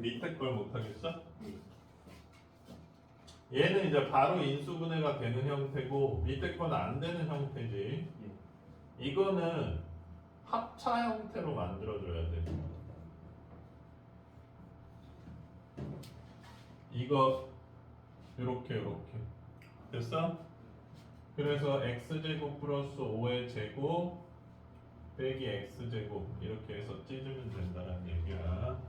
밑에 걸 못하겠어? 얘는 이제 바로 인수분해가 되는 형태고 밑에 건 안 되는 형태지. 이거는 합차 형태로 만들어줘야 돼. 이거 요렇게 됐어? 그래서 x제곱 플러스 5의 제곱 빼기 x제곱 이렇게 해서 찢으면 된다는 얘기야.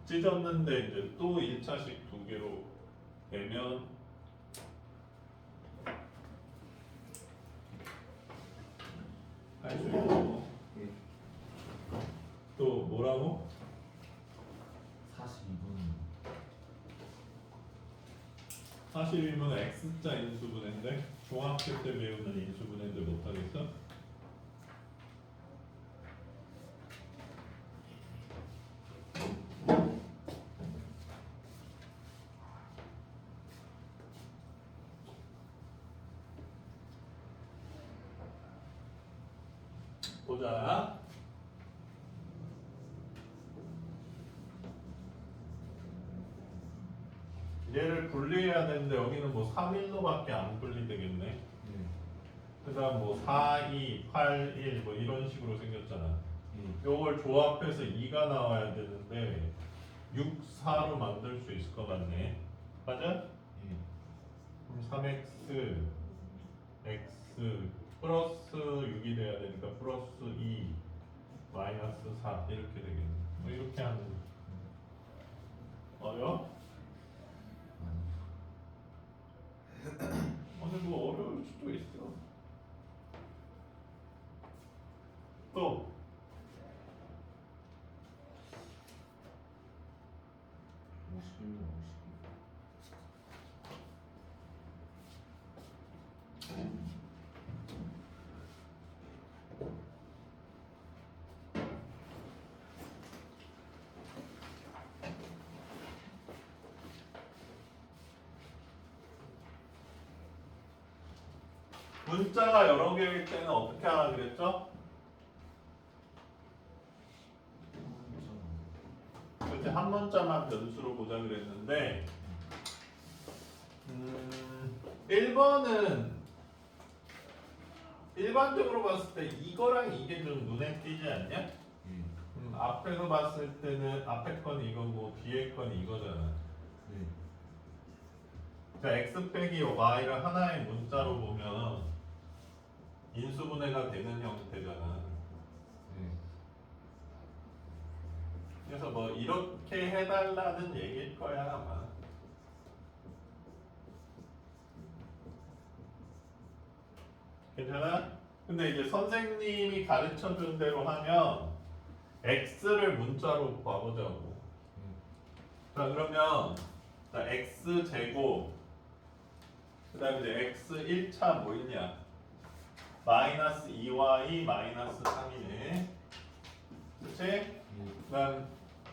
찢었는데 이제 또 1차식 두 개로 되면 할 수 있고. 또 뭐라고? 42분 x자 인수분해인데 중학교 때 배우는 인수분해인데 못하겠어? 보자. 얘를 분리해야 되는데 여기는 뭐 3일로밖에 안 분리되겠네. 그 다음 뭐 4, 2, 8, 1 뭐 이런 식으로 생겼잖아. 요걸 조합해서 2가 나와야 되는데 6, 4로 만들 수 있을 것 같네. 맞아? 그럼 3x x 플러스 6이 돼야 되니까 플러스 2 마이너스 4 이렇게 되겠네. 뭐 이렇게 하는 어려워? 아니 뭐 어려울 수도 있어. 또 문자가 여러 개일 때는 어떻게 하라 그랬죠? 그때 한 문자만 변수로 보자 그랬는데 1번은 일반적으로 봤을 때 이거랑 이게 좀 눈에 띄지 않냐? 앞에서 봤을 때는 앞에 건 이거고 뒤에 건 이거잖아. 자, x 빼기 y를 하나의 문자로 보면 인수분해가 되는 형태잖아. 그래서 뭐 이렇게 해달라는 얘기일 거야 아마. 괜찮아? 근데 이제 선생님이 가르쳐 준 대로 하면 x를 문자로 봐보자고. 자 그러면 자, x 제곱 그 다음에 이제 x 1차 뭐 있냐? 마이너스 2y 마이너스 3이네. 그치? 그 다음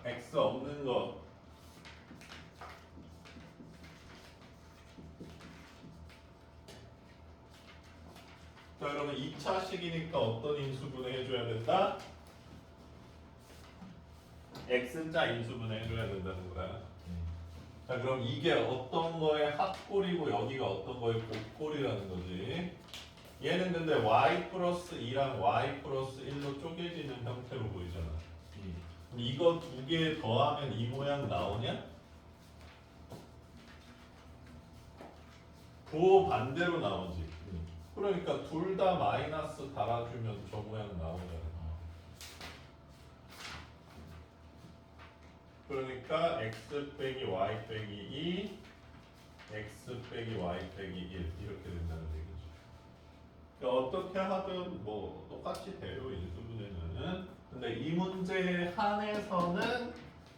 x 없는 거 자 그러면 2차식이니까 어떤 인수분해 해줘야 된다? x자 인수분해 해줘야 된다는 거야. 자 그럼 이게 어떤 거의 합골이고 여기가 어떤 거의 곱골이라는 거지. 얘는 근데 y 플러스 2랑 y 플러스 1로 쪼개지는 형태로 보이잖아. 이거 두 개 더하면 이 모양 나오냐? 부호 반대로 나오지. 그러니까 둘 다 마이너스 달아주면 저 모양 나오잖아. 그러니까 x 빼기 y 빼기 2 x 빼기 y 빼기 1 이렇게 된다는 얘기죠. 그러니까 어떻게 하든 뭐 똑같이 돼요 인수분해는. 근데 이 문제에 한해서는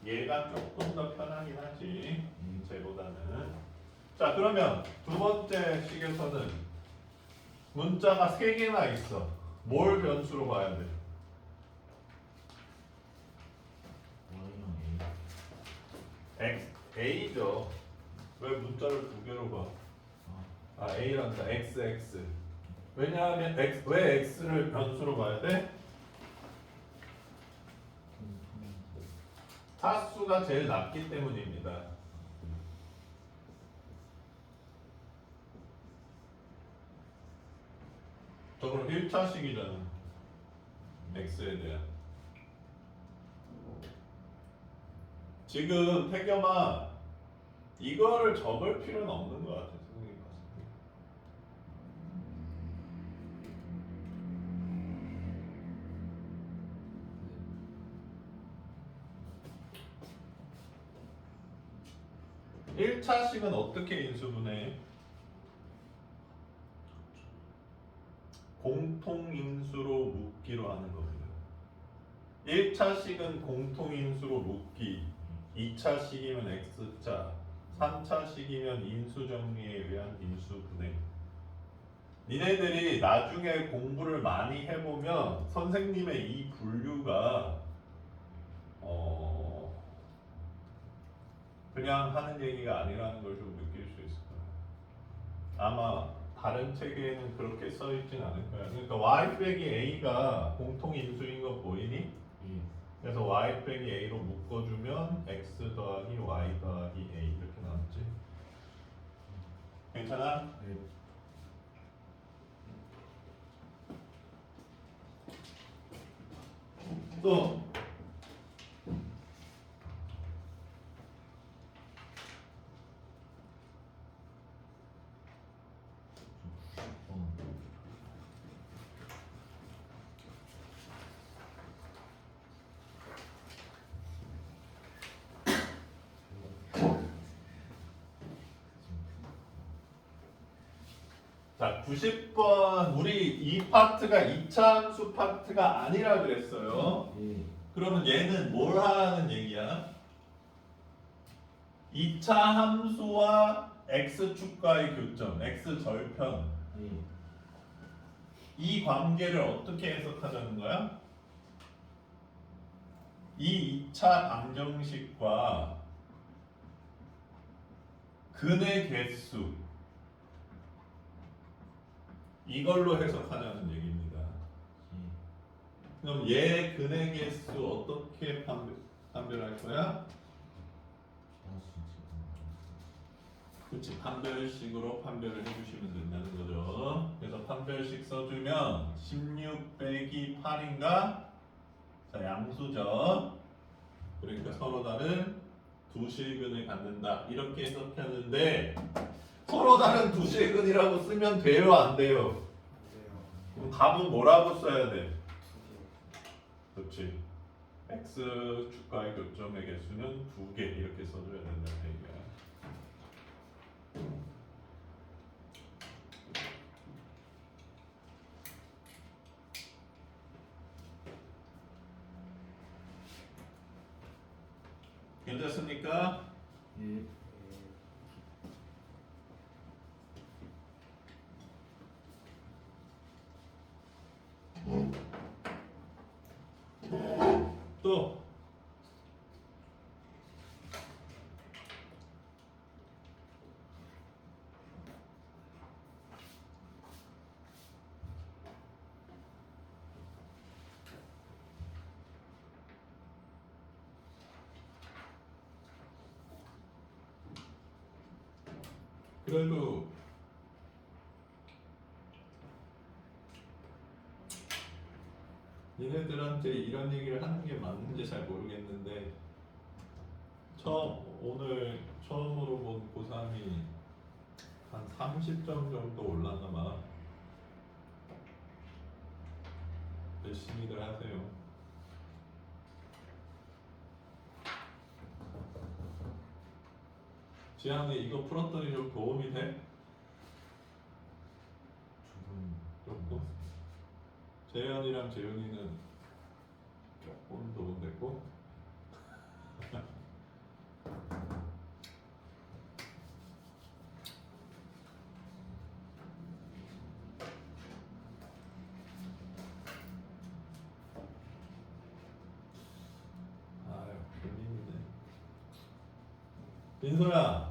얘가 조금 더 편하긴 하지 쟤보다는. 자 그러면 두 번째 식에서는 문자가 3개나 있어. 뭘 변수로 봐야 돼? A죠. 왜 문자를 두 개로 봐? 아 A란다. XX. 왜냐하면 왜 X를 변수로 봐야 돼? 차수가 제일 낮기 때문입니다. 저 그럼 1차식이잖아. x에 대한. 지금 태겸아 이거를 적을 필요는 없는 것 같아. 선생님 봤을 때. 네. 1차식은 어떻게 인수분해? 공통인수로 묶기로 하는 겁니다. 1차식은 공통인수로 묶기, 2차식이면 x차, 3차식이면 인수정리에 의한 인수분해. 니네들이 나중에 공부를 많이 해보면 선생님의 이 분류가 그냥 하는 얘기가 아니라는 걸 좀 느낄 수 있을 거예요. 아마 다른 책에는 그렇게 써있진 않을 거야. 그러니까 y 빼기 a가 공통인수인 거 보이니? 그래서 y 빼기 a로 묶어주면 x 더하기 y 더하기 a 이렇게 나왔지. 괜찮아? 네. 또 자, 90번 우리 이 파트가 2차 함수 파트가 아니라 그랬어요. 그러면 얘는 뭘 하는 얘기야? 2차 함수와 x축과의 교점, x절편 이 관계를 어떻게 해석하자는 거야? 이 2차 방정식과 근의 개수 이걸로 해석하자는 얘기입니다. 그럼 얘 근의 개수 어떻게 판별할 거야? 그렇지, 판별식으로 판별을 해주시면 된다는 거죠. 그래서 판별식 써주면 16 빼기 8인가? 자, 양수죠. 그러니까 서로 다른 두 실근을 갖는다 이렇게 해석하는데 서로 다른 두 실근이라고 쓰면 돼요, 안 돼요? 그럼 답은 뭐라고 써야 돼? 그렇지. x 축과의 교점의 개수는 2개 이렇게 써줘야 된다는 얘기야. 괜찮습니까? 예. 또 그래도 니네들한테 이런 얘기를 하는 게 맞는지 잘 모르겠는데 오늘 처음으로 본 고3이 한 30점 정도 올랐나 봐. 열심히들 하세요. 지한이 이거 풀었더니 좀 도움이 돼? 조금? 재현이랑 재윤이는 조금 도움됐고 아유 재밌네. 민서야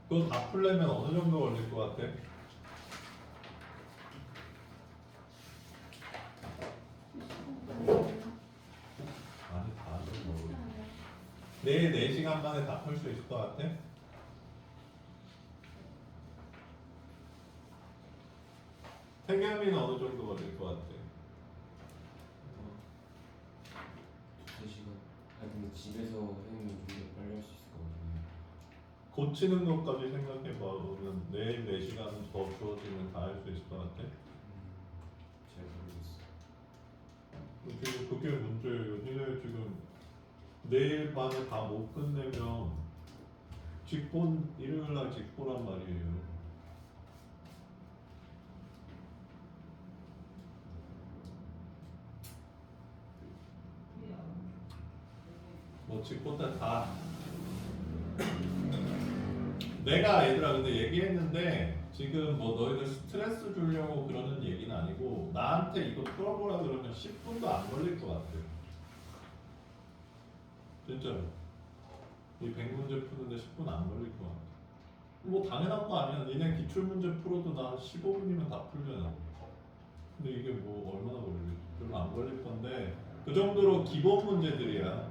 그거 다 풀려면 어느 정도 걸릴 것 같아? 아니 다들 모르겠어. 내일 4시간 만에 다 풀 수 있을 것 같아? 태겸이는 어느 정도 걸릴 것 같아? 2시간. 아 근데 집에서 선생님이 좀 더 빨리 할 수 있을 것 같아요. 고치는 것까지 생각해봐. 그러면 내일 4시간 더 주어지면 다 할 수 있을 것 같아? 잘 모르겠어. 지금 그게 문제예요. 니네 지금 내일 밤에 다 못 끝내면 직본 일요일날 직보란 말이에요. 뭐 직보 때다 내가 얘들아 근데 얘기했는데 지금 뭐 너희들 스트레스 주려고 그러는 얘기는 아니고 나한테 이거 풀어보라 그러면 10분도 안 걸릴 것 같아. 진짜로. 이 100문제 푸는데 10분 안 걸릴 것 같아. 뭐 당연한 거 아니야. 니네 기출문제 풀어도 나 15분이면 다 풀잖아. 근데 이게 뭐 얼마나 걸리겠지? 별로 안 걸릴 건데 그 정도로 기본 문제들이야.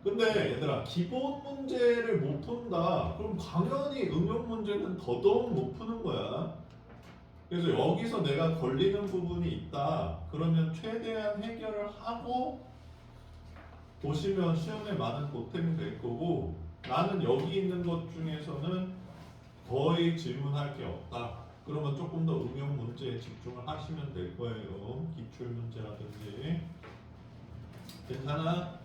근데 얘들아 기본 문제를 못 푼다. 그럼 당연히 응용 문제는 더더욱 못 푸는 거야. 그래서 여기서 내가 걸리는 부분이 있다. 그러면 최대한 해결을 하고 보시면 시험에 많은 보탬이 될 거고 나는 여기 있는 것 중에서는 거의 질문할 게 없다. 그러면 조금 더 응용 문제에 집중을 하시면 될 거예요. 기출 문제라든지. 괜찮아?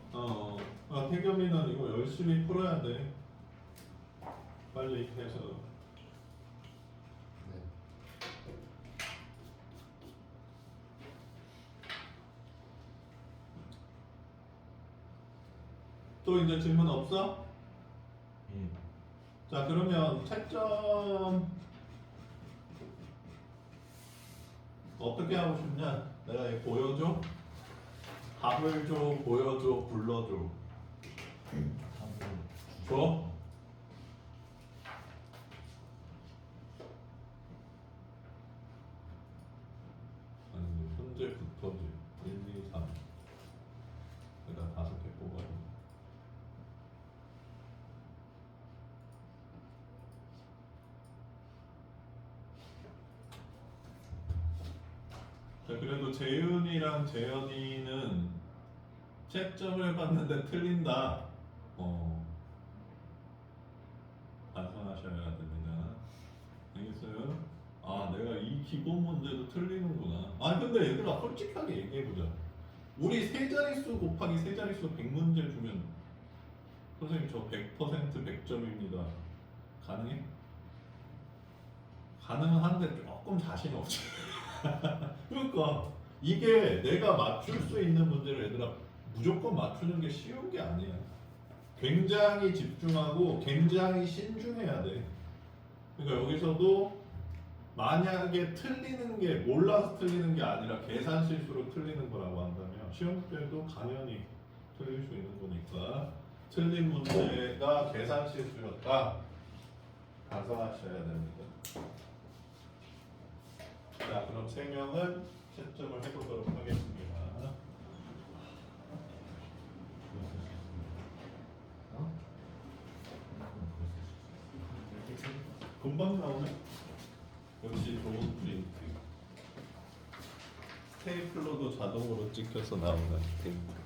태겸이는 이거 열심히 풀어야 돼. 빨리 해서. 네. 또 이제 질문 없어? 예. 자 그러면 채점 어떻게 하고 싶냐? 내가 이거 보여줘? 답을 줘, 보여줘, 불러줘. 줘? 아니 현재부터지. 1, 2, 3. 내가 5개 뽑아야 돼. 자 그래도 재윤이랑 재현이는 채점을 봤는데 틀린다. 반성하셔야 됩니다. 알겠어요? 아 내가 이 기본 문제도 틀리는구나. 아니 근데 얘들아 솔직하게 얘기해보자. 우리 세 자릿수 곱하기 세 자릿수 100문제 주면 선생님 저 100% 100점입니다. 가능해? 가능은 한데 조금 자신 없지. 그러니까 이게 내가 맞출 수 있는 문제를 얘들아 무조건 맞추는 게 쉬운 게 아니야. 굉장히 집중하고 굉장히 신중해야 돼. 그러니까 여기서도 만약에 틀리는 게 몰라서 틀리는 게 아니라 계산 실수로 틀리는 거라고 한다면 시험 때도 당연히 틀릴 수 있는 거니까 틀린 문제가 계산 실수였다. 반성하셔야 됩니다. 자 그럼 3명은 채점을 해보도록 하겠습니다. 금방 나오네. 역시 좋은 프린트. 스테이플러도 자동으로 찍혀서 나오는 프린트.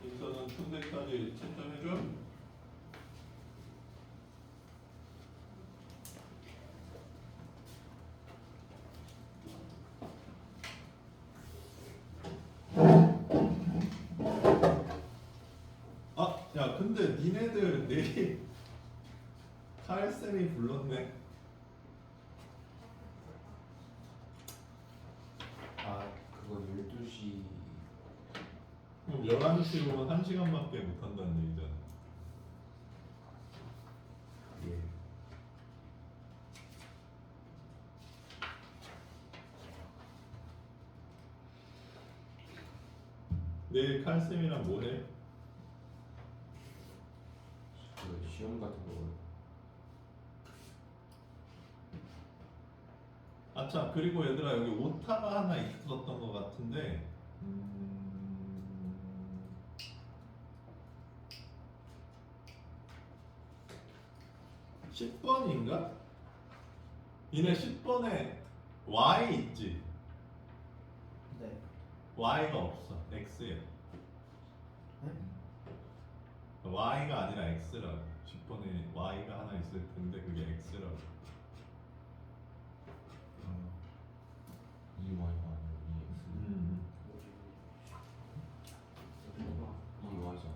인서는 춘대까지 채점해줘. 아, 야, 근데 니네들 내일 칼쌤이 불렀네. 아 그거 12시. 그럼 11시로는 1시간밖에 못한다는 얘기잖아. 예. 내일 칼쌤이랑 뭐 해? 그 시험 같은 거. 아참 그리고 얘들아 여기 오타가 하나 있었던 것 같은데 10번인가? 이네 10번에 y 있지? 네. y가 없어. x야. 네? y가 아니라 x라고. 10번에 y가 하나 있을 텐데 그게 x라고. 이 y가 아니라 이 x. 이 y잖아.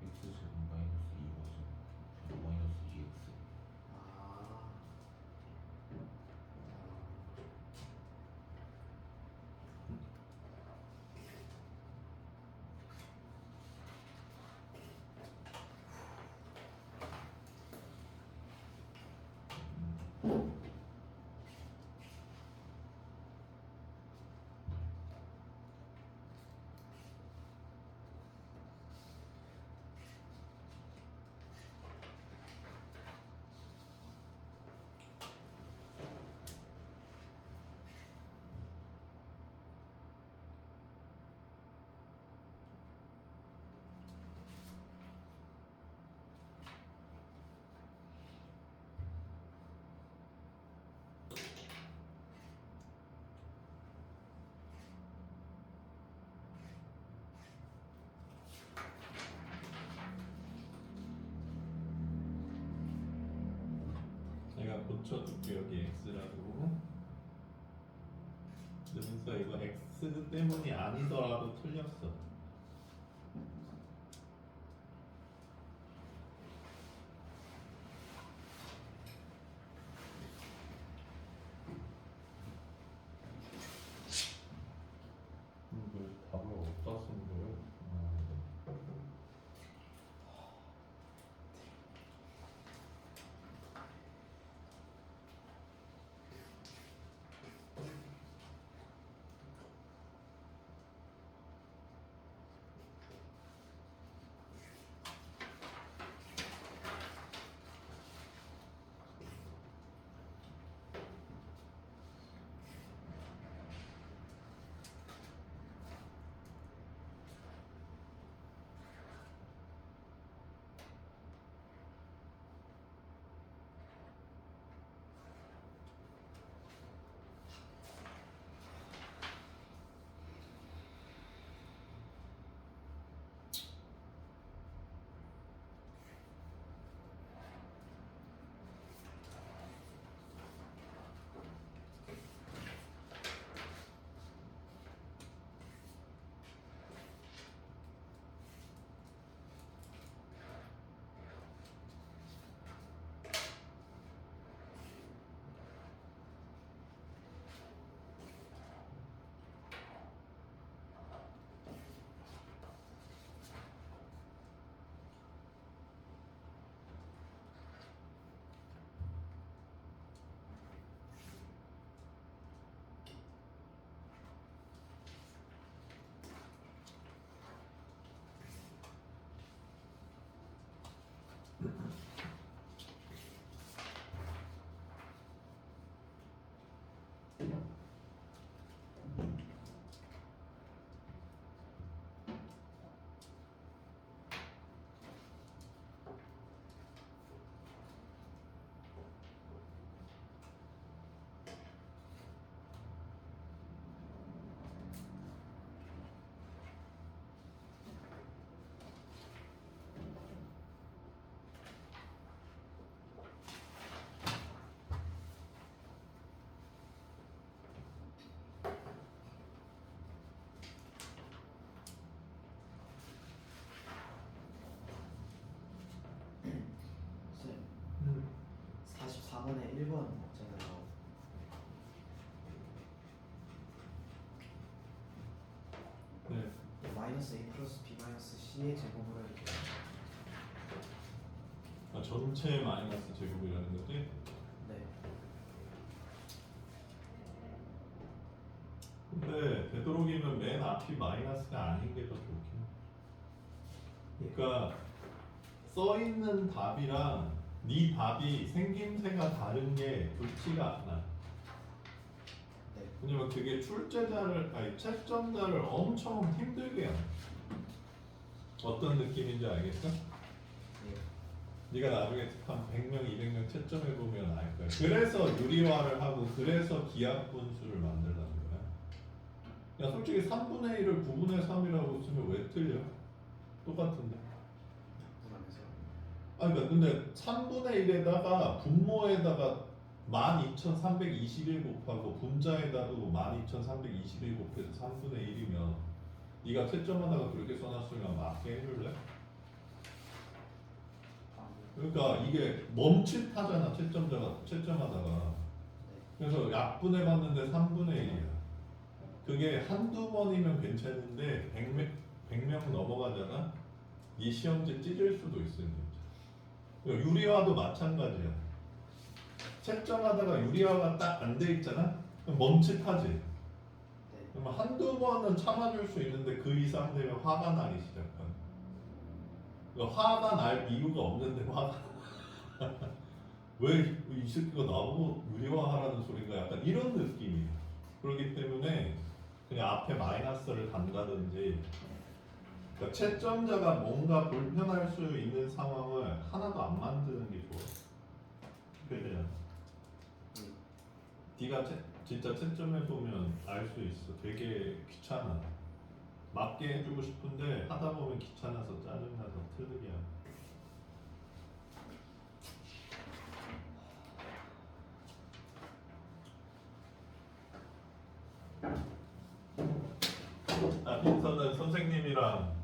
x 제곱 마이너스 2 y잖아. 마이너스 2x. 아. 내가 고쳐줄게 여기 x라고. 그래서 이거 x 때문이 아니더라도 틀렸어. 이걸 답을 어디다 쓴 거예요? 쌤. 44번에 1번 없잖아요. 네. 마이너스 a 플러스 b 마이너스 c의 제곱으로 이렇게. 아, 전체 마이너스 제곱이라는 거지? 네. 근데 되도록이면 맨 앞이 마이너스가 아닌 게 더 좋긴 해. 그러니까 써 있는 답이랑 네 답이 생김새가 다른 게 좋지가 않아. 왜냐면 그게 출제자를 아니 채점자를 엄청 힘들게 해요. 어떤 느낌인지 알겠어? 네가 나중에 한 100명, 200명 채점해 보면 알 거야. 그래서 유리화를 하고 그래서 기하 분수를 만들라는 거야. 야 솔직히 3분의 1을 9분의 3이라고 쓰면 왜 틀려? 똑같은데. 분하면서 아니 그러니까 근데 3분의 1에다가 분모에다가 12,321 곱하고 분자에다도 12,321 곱해서 3분의 1이면 네가 채점하다가 그렇게 써놨으면 맞게 해줄래? 그러니까 이게 멈칫하잖아 채점하다가. 그래서 약분해 봤는데 3분의 1이야. 그게 한두 번이면 괜찮은데 100명 넘어가잖아. 이 시험지 찢을 수도 있어. 그러니까 유리화도 마찬가지야. 채점하다가 유리화가 딱 안 돼 있잖아. 그럼 멈칫하지. 네. 그러면 한두 번은 참아줄 수 있는데 그 이상 되면 화가 나기 시작한. 그러니까 화가 날 이유가 없는데 화가 왜 이 새끼가 나보고 유리화하라는 소린가 약간 이런 느낌이에요. 그렇기 때문에 그냥 앞에 마이너스를 단다든지 그러니까 채점자가 뭔가 불편할 수 있는 상황을 하나도 안 만드는 게 좋아. 그래. 네가 진짜 채점해 보면 알 수 있어. 되게 귀찮아. 맞게 해주고 싶은데 하다 보면 귀찮아서 짜증나서 틀리게 하고. 빈서는 선생님이랑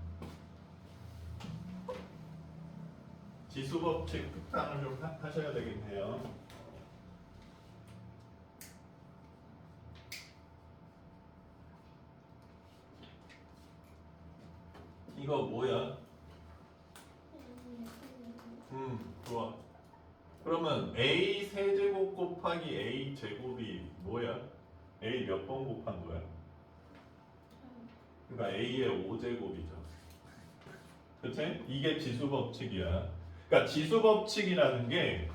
지수법칙 특강을 좀 하셔야 되겠네요. 이거 뭐야? 좋아. 그러면 a 세제곱 곱하기 a 제곱이 뭐야? a 몇 번 곱한 거야? 그러니까 a의 5제곱이죠. 그치? 이게 지수법칙이야. 그러니까 지수법칙이라는 게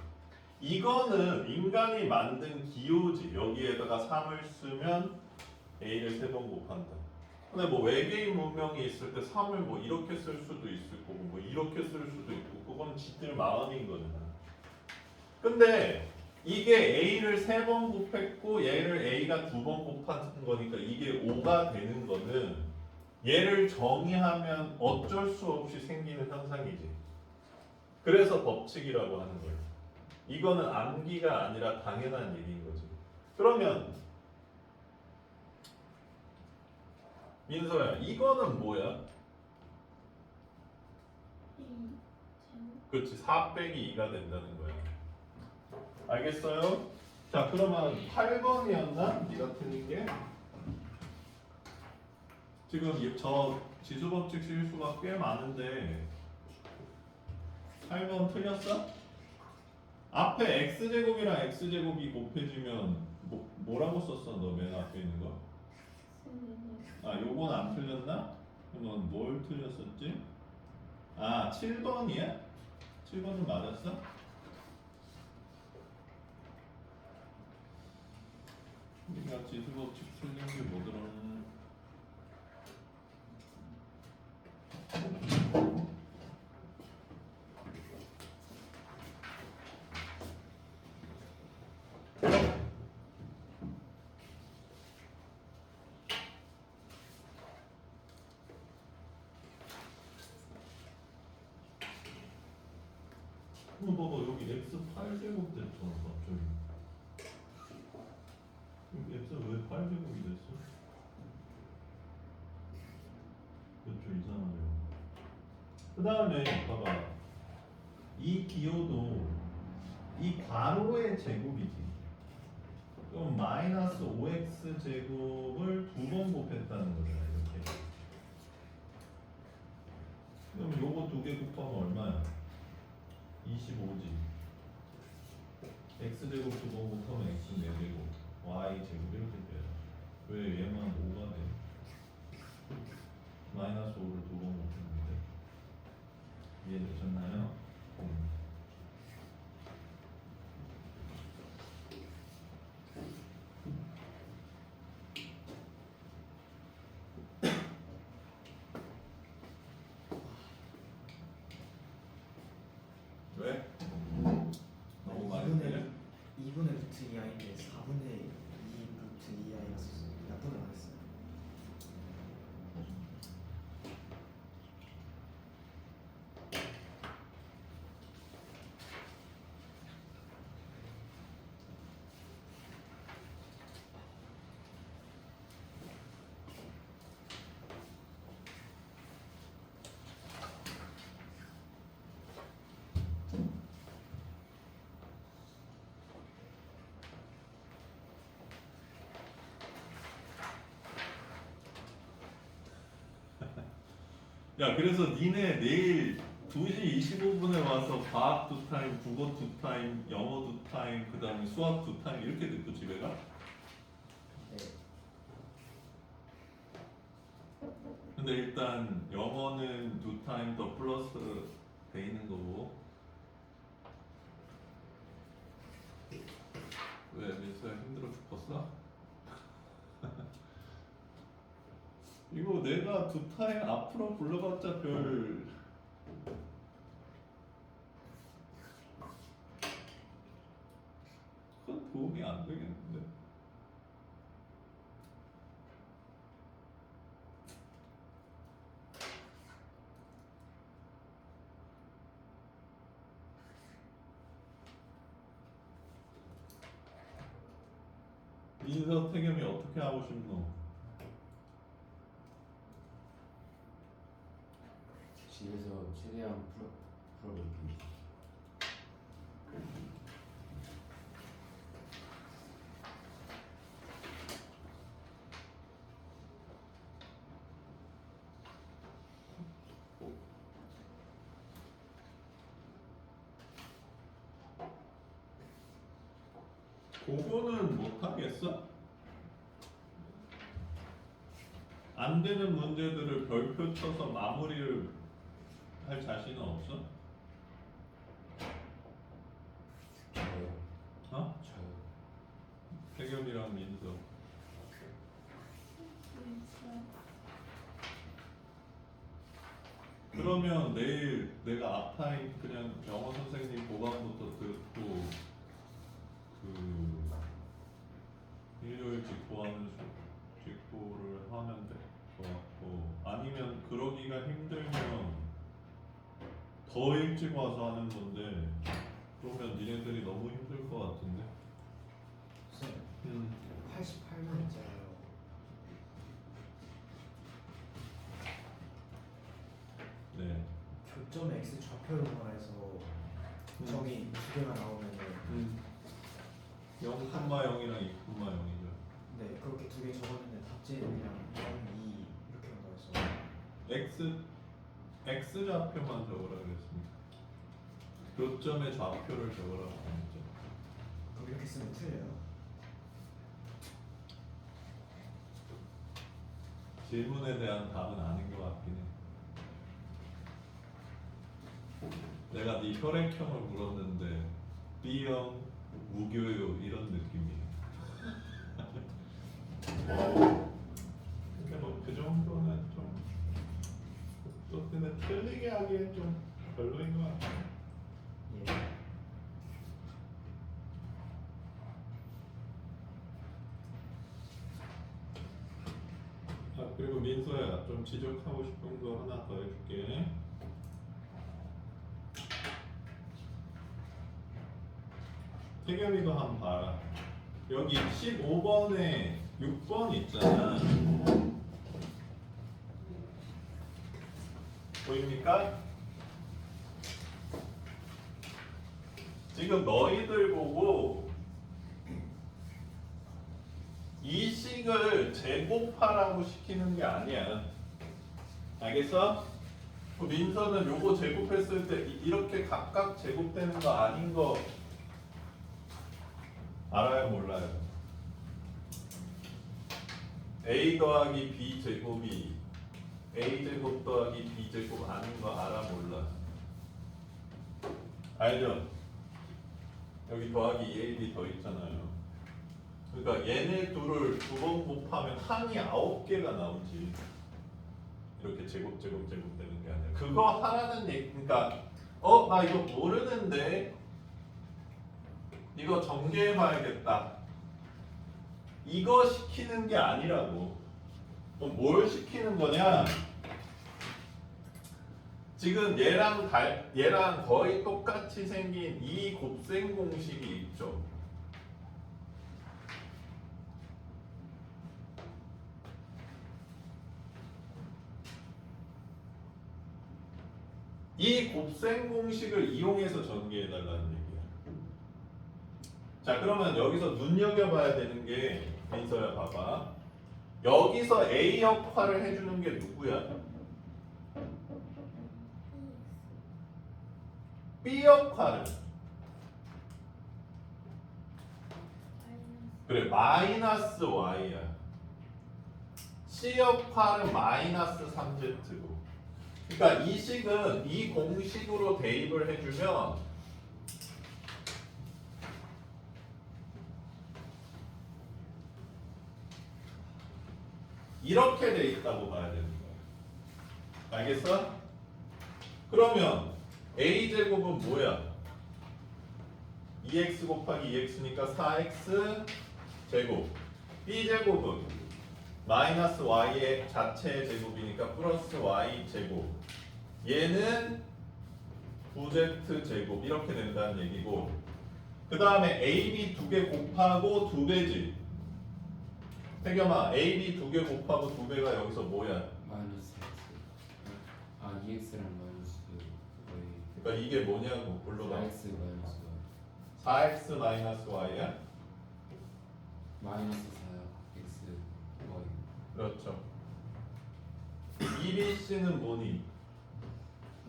이거는 인간이 만든 기호지. 여기에다가 3을 쓰면 a를 3번 곱한다. 근데 뭐 외계인 문명이 있을 때 3을 뭐 이렇게 쓸 수도 있을 거고 뭐 이렇게 쓸 수도 있고 그건 지들 마음인 거잖아. 근데 이게 a를 3번 곱했고 얘를 a가 2번 곱한 거니까 이게 5가 되는 거는 얘를 정의하면 어쩔 수 없이 생기는 현상이지. 그래서 법칙이라고 하는 거예요. 이거는 암기가 아니라 당연한 얘기인 거지. 그러면 민서야, 이거는 뭐야? 그렇지, 4 빼기 2가 된다는 거야. 알겠어요? 자, 그러면 8번이었나? 네가 틀린 게? 지금 저 지수법칙 실수가 꽤 많은데 8번 틀렸어? 앞에 x제곱이랑 x제곱이 곱해지면 뭐라고 썼어? 너 맨 앞에 있는 거? 아, 요건 안 틀렸나? 그러면 뭘 틀렸었지? 아, 7번이야? 7번은 맞았어? 우리가 지수법칙 틀린 게 뭐더라? 봐봐, 여기 x 8제곱 됐잖아 갑자기. x 왜 8제곱이 됐어? 그렇죠, 이상하죠. 그 다음에 봐봐, 이 기호도 이 괄호의 제곱이지. 그럼 마이너스 5x 제곱을 2번 곱했다는 거잖아 이렇게. 그럼 요거 2개 곱하면 얼마야? 25지. x제곱 2번 곱하면 x 4제곱 y제곱 이렇게 돼요. 왜 얘만 5가 돼? 마이너스 5를 2번 곱했는데. 이해되셨나요? 야 그래서 니네 내일 2시 25분에 와서 과학 2타임, 국어 2타임, 영어 2타임, 그 다음에 수학 2타임 이렇게 듣고 집에 가? 네. 근데 일단 영어는 2타임 더 플러스 돼 있는 거고. 왜 민수야 힘들어 죽겠어? 이거 내가 2타임 앞으로 불러봤자 별 큰 도움이 안 되겠는데. 민서 태겸이 어떻게 하고 싶노? 집에서 최대한 풀어볼게요. 그거는 못 하겠어? 안 되는 문제들을 별표 쳐서 마무리를 할 자신은 없어? 저요. 어? 저요. 태겸이랑 민서. 그러면 내일 내가 앞타임 그냥 영어 선생님 보강부터 듣고 그 일요일 직보하는 직보를 하면 될 것 같고, 아니면 그러기가 힘들면 더 일찍 와서 하는 건데 그러면 니네들이 너무 힘들 것 같은데. 쌤 88만 있잖아요. 네. 교점 x 좌표를 통해서 점이 두 개가 나오면은 0,0이랑 2,0이죠. 네 그렇게 두 개 적었는데 답지는 그냥 0, 2 이렇게 나와서 x 좌표만 적으라 그랬습니다. 교점의 좌표를 적으라고 했죠. 그럼 이렇게 쓰면 틀려요? 질문에 대한 답은 아닌 것 같긴 해. 내가 네 혈액형을 물었는데 B형 무교요 이런 느낌이야. 근데 뭐 그 정도는 또 근데 틀리게 하기엔 좀 별로인 것 같아. 예. 아 그리고 민서야 좀 지적하고 싶은 거 하나 더 해줄게. 태겸이도 한번 봐라. 여기 15번에 6번 있잖아. 보입니까? 지금 너희들 보고 이 식을 제곱하라고 시키는 게 아니야. 알겠어? 그 민서는 요거 제곱했을 때 이렇게 각각 제곱되는 거 아닌 거 알아요? 몰라요? a 더하기 b 제곱이 a 제곱 더하기 b 제곱 아닌 거 알아? 몰라? 알죠? 여기 더하기 2ab 더 있잖아요. 그러니까 얘네 둘을 두 번 곱하면 항이 9개가 나오지. 이렇게 제곱 되는 게 아니라 그거 하라는 얘기. 그러니까 나 이거 모르는데 이거 전개해 봐야겠다. 이거 시키는 게 아니라고. 그럼 뭘 시키는 거냐? 지금 얘랑 거의 똑같이 생긴 이 곱셈 공식이 있죠. 이 곱셈 공식을 이용해서 전개해 달라는 얘기야. 자, 그러면 여기서 눈여겨봐야 되는 게 민서야 봐봐. 여기서 A 역할을 해주는 게 누구야? B 역할은 그래 마이너스 y야. C 역할은 마이너스 3z고. 그러니까 이 식은 이 공식으로 대입을 해주면 이렇게 돼 있다고 봐야 되는 거야. 알겠어? 그러면 a 제곱은 뭐야? 2x 곱하기 2x니까 4x 제곱. b 제곱은 마이너스 y의 자체의 제곱이니까 플러스 y 제곱. 얘는 9z 제곱 이렇게 된다는 얘기고. 그 다음에 ab 두 개 곱하고 두 배지. 태겸아, ab 두 개 곱하고 두 배가 여기서 뭐야? 마이너스 x. 아 2x랑 마이너스 y. 그러니까 이게 뭐냐고 불러봐. 4x 마이너스 y. 4x 마이너스 y야? 마이너스 4 x y. 그렇죠. EBC는 뭐니?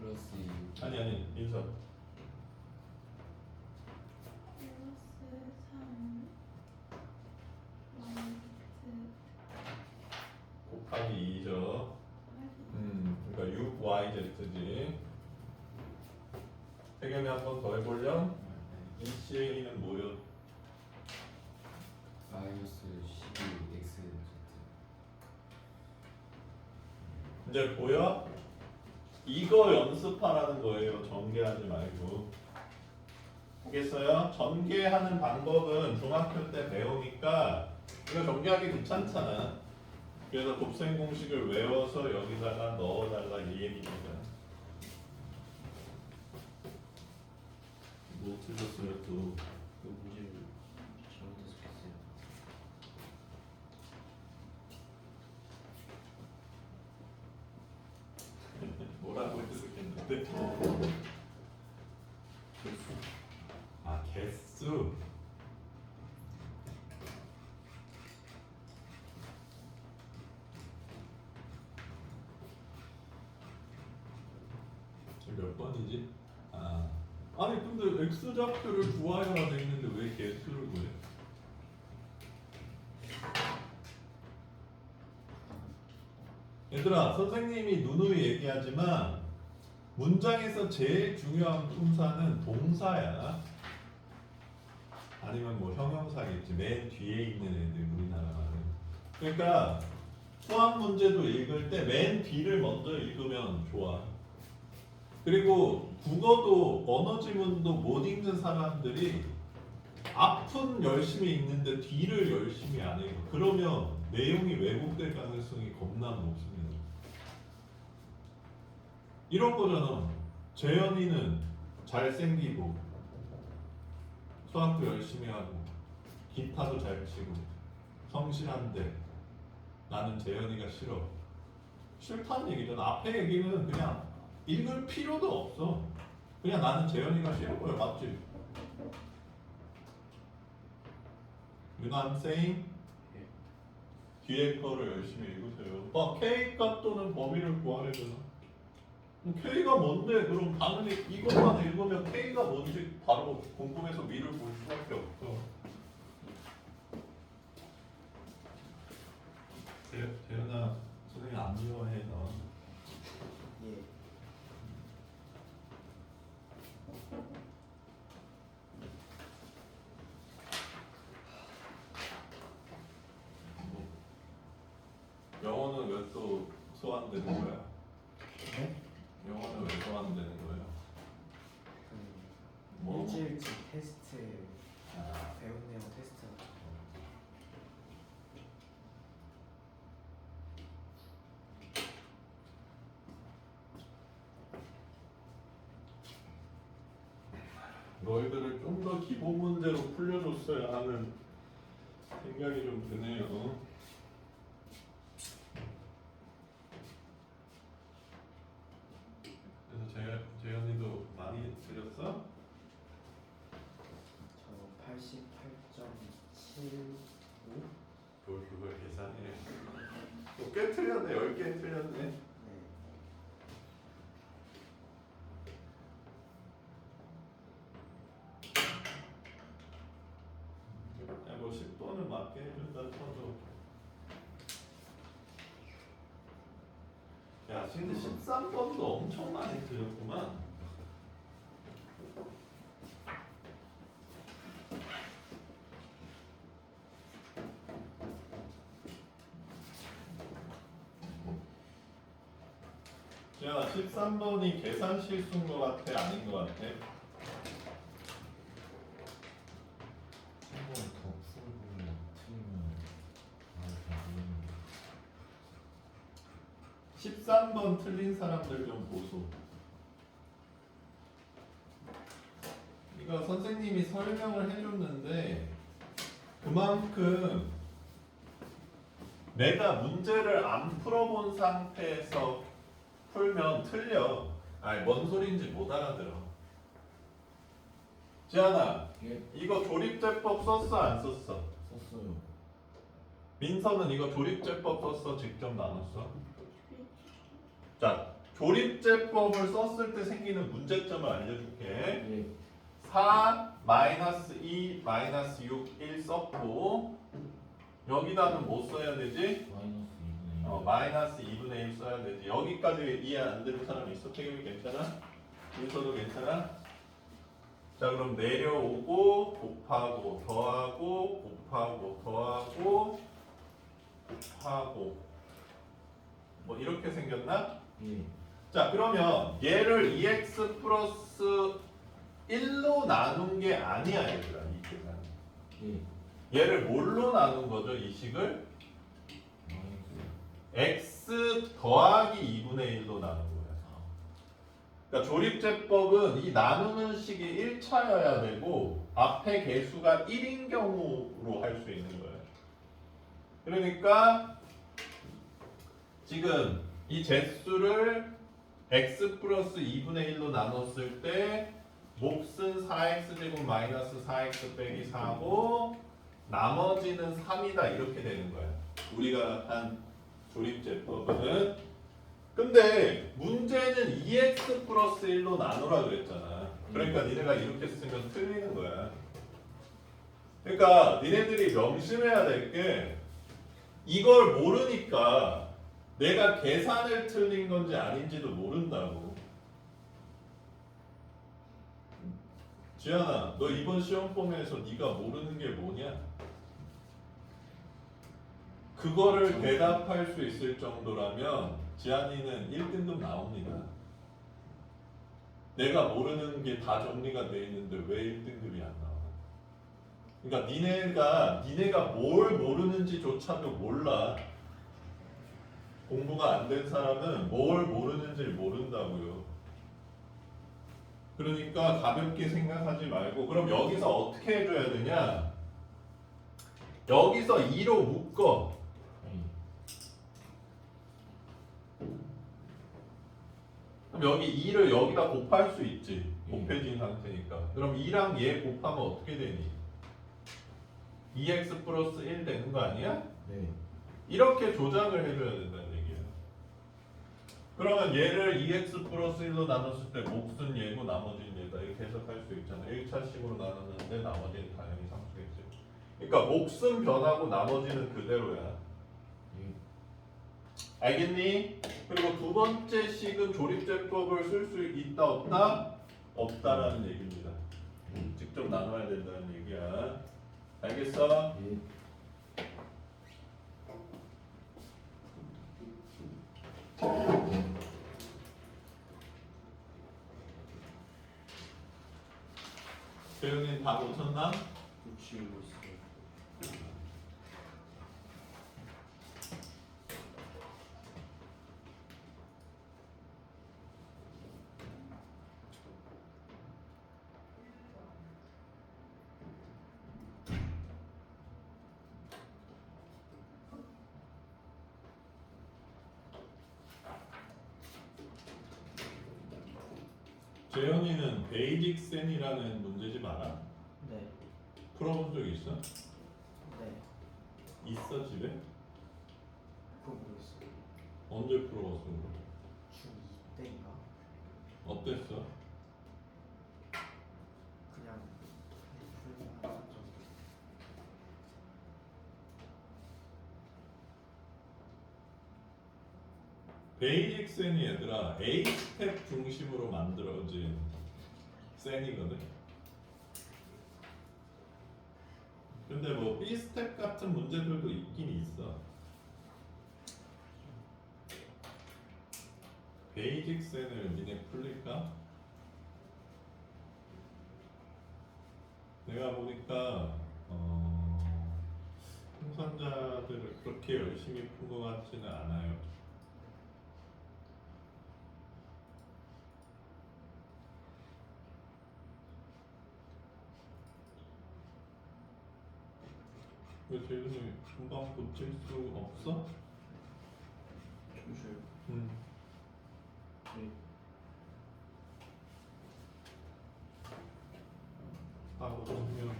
플러스 2. 아니 인서. 곱하기 2죠. 그러니까 6yz지. 태겸이 한 번 더 해보렴. ECA는 뭐요? 마이너스 12 x z. 이제 보여? 이거 연습하라는 거예요. 전개하지 말고. 보겠어요? 전개하는 방법은 중학교 때 배우니까 이거 전개하기 귀찮잖아. 그래서 곱셈 공식을 외워서 여기다가 넣어달라 이 얘기입니다. 뭐 틀렸어요 또? 그 문제를 잘못해서 했어요. 뭐라고 했었겠는데? 아 개수. 몇 번이지? 아니 근데 x 좌표를 구하여야 돼 있는데 왜 개수를 구해? 얘들아 선생님이 누누이 얘기하지만 문장에서 제일 중요한 품사는 동사야. 아니면 뭐 형용사겠지. 맨 뒤에 있는 애들 우리나라 말은. 그러니까 수학 문제도 읽을 때 맨 뒤를 먼저 읽으면 좋아. 그리고 국어도 언어 지문도 못 읽는 사람들이 앞은 열심히 읽는데 뒤를 열심히 안 읽어. 그러면 내용이 왜곡될 가능성이 겁나 높습니다. 이런 거잖아. 재현이는 잘생기고 수학도 열심히 하고 기타도 잘 치고 성실한데 나는 재현이가 싫어. 싫다는 얘기잖아. 앞에 얘기는 그냥 읽을 필요도 없어. 그냥 나는 재현이가 싫은 거야. 맞지? You know what I'm saying? 뒤에 거를 열심히 읽으세요. K 값 또는 범위를 구하래잖아. K가 뭔데? 그럼 당연히 이것만 읽으면 K가 뭔지 바로 궁금해서 위를 볼 수밖에 없어. 재현아, 선생님 안 미워해 너. 예. 영어는 왜 또 소환되는 거야? 네? 영어는 왜 소환되는 거예요? 뭐? 일주일치 테스트 아, 배운 내용 테스트. 너희들을 좀 더 기본 문제로 풀려줬어야 하는 생각이 좀 드네요. 그래서 재현이도 많이 틀렸어? 저 88.75. 그걸 계산해. 꽤 틀렸네. 10개 틀렸네. 네. 근데 13번도 엄청 많이 틀렸구만. 야, 13번이 계산 실수인 것 같아? 아닌 것 같아? 한번 더 풀고 틀리면 잘 모르겠는데. 13번 틀린 사람들 좀 보소. 이거 선생님이 설명을 해줬는데 그만큼 내가 문제를 안 풀어본 상태에서 풀면 틀려. 아니 뭔 소리인지 못 알아들어. 지안아, 예, 이거 조립제법 썼어 안 썼어? 썼어요. 민서는 이거 조립제법 썼어 직접 나눴어? 자, 조립제법을 썼을 때 생기는 문제점을 알려줄게. 예, 4, 마이너스 2, 마이너스 6, 1 썼고 여기다는 뭐 써야 되지? 마이너스 2분의 1. 마이너스 2분의 1 써야 되지. 여기까지 이해 안 되는 사람 있어? 태경이 괜찮아? 민서도 괜찮아? 자 그럼 내려오고 곱하고 더하고 곱하고 더하고 곱하고 뭐 이렇게 생겼나? 예, 자 그러면 얘를 2x 플러스 1로 나눈 게 아니야 얘들아 이 계산. 예, 얘를 뭘로 나눈 거죠 이 식을? 마이너스. x 더하기 2분의 1로 나눈 거야. 그러니까 조립제법은 이 나누는 식이 1차여야 되고 앞에 개수가 1인 경우로 할 수 있는 거예요. 그러니까 지금 이 제수를 x 플러스 2분의 1로 나눴을 때 몫은 4x제곱 마이너스 4x 빼기 4고 나머지는 3이다 이렇게 되는 거야. 우리가 한 조립제법은. 근데 문제는 2x 플러스 1로 나누라 그랬잖아. 그러니까 니네가 이렇게 쓰면 틀리는 거야. 그러니까 니네들이 명심해야 될 게 이걸 모르니까 내가 계산을 틀린 건지 아닌지도 모른다고. 지현아, 너 이번 시험 폼에서 네가 모르는 게 뭐냐? 그거를 대답할 수 있을 정도라면 지한이는 1등급 나옵니다. 내가 모르는 게 다 정리가 돼 있는데 왜 1등급이 안 나와? 그러니까 니네가 뭘 모르는지조차도 몰라. 공부가 안 된 사람은 뭘 모르는지를 모른다고요. 그러니까 가볍게 생각하지 말고 그럼 여기서 어떻게 해줘야 되냐? 여기서 2로 묶어. 그럼 여기 2를 여기다 곱할 수 있지. 곱해진 상태니까. 그럼 2랑 얘 곱하면 어떻게 되니? 2x 플러스 1 되는 거 아니야? 네, 이렇게 조작을 해줘야 된다는 얘기예요. 그러면 얘를 2x 플러스 1로 나눴을 때 몫은 얘고 나머지는 얘다 이렇게 해석할 수 있잖아. 1차식으로 나눴는데 나머지는 당연히 상수겠지. 그러니까 몫은 변하고 나머지는 그대로야. 예, 알겠니? 그리고 두 번째 식은 조립제법을 쓸 수 있다 없다? 없다라는 얘기입니다. 직접 나눠야 된다는 얘기야. 알겠어? 예. 재윤이 다 고쳤나? 붙이고 있어요. 재현이는 베이직센이라는 문제집 알아? 네. 풀어본 적 있어? 네. 있어 집에? 그거 모르겠어요. 언제 풀어봤어 그럼? 중2 때인가? 어땠어? 그냥 풀기만 한 정도. 베이직 센이 얘들아 A 스텝 중심으로 만들어진 센이거든. 근데 뭐 B 스텝 같은 문제들도 있긴 있어. 베이직 센을 니네 풀릴까? 내가 보니까 생산자들을 그렇게 열심히 푼 것 같지는 않아요. 왜 재훈이 금방 고칠 수 없어? 잠시만요. 응. 네. 바로 보면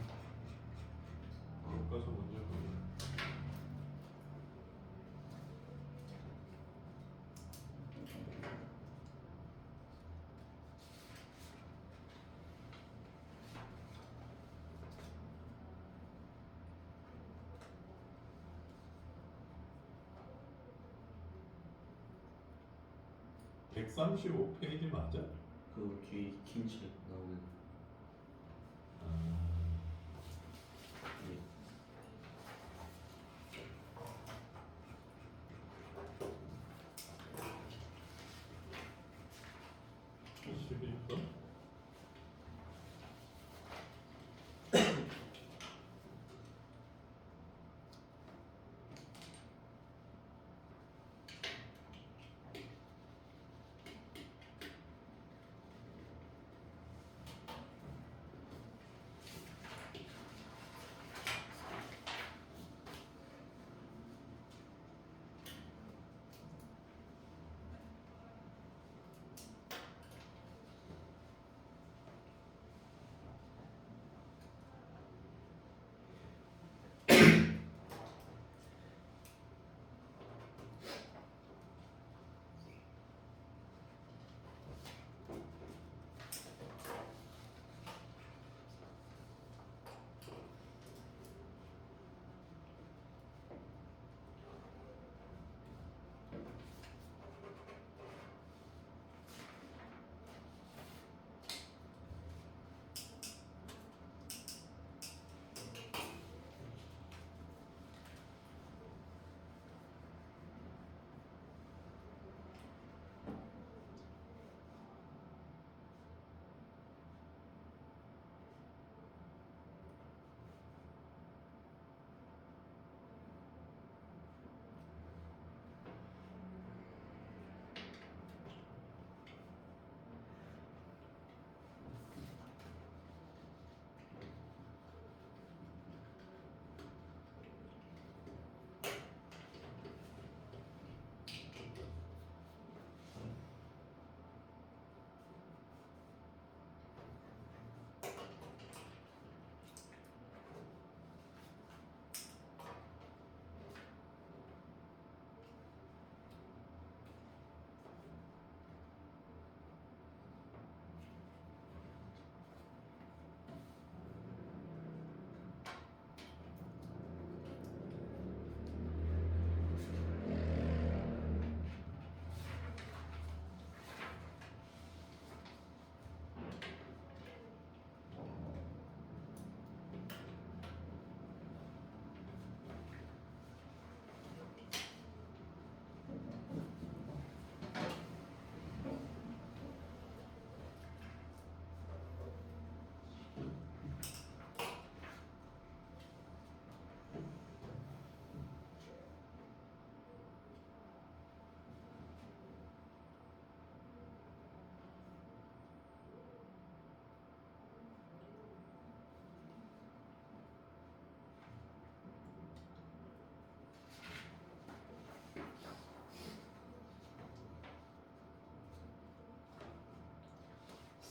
교과서 문제 보면 135페이지 맞아? 그 뒤에 긴 책 나오는. 네. 있어?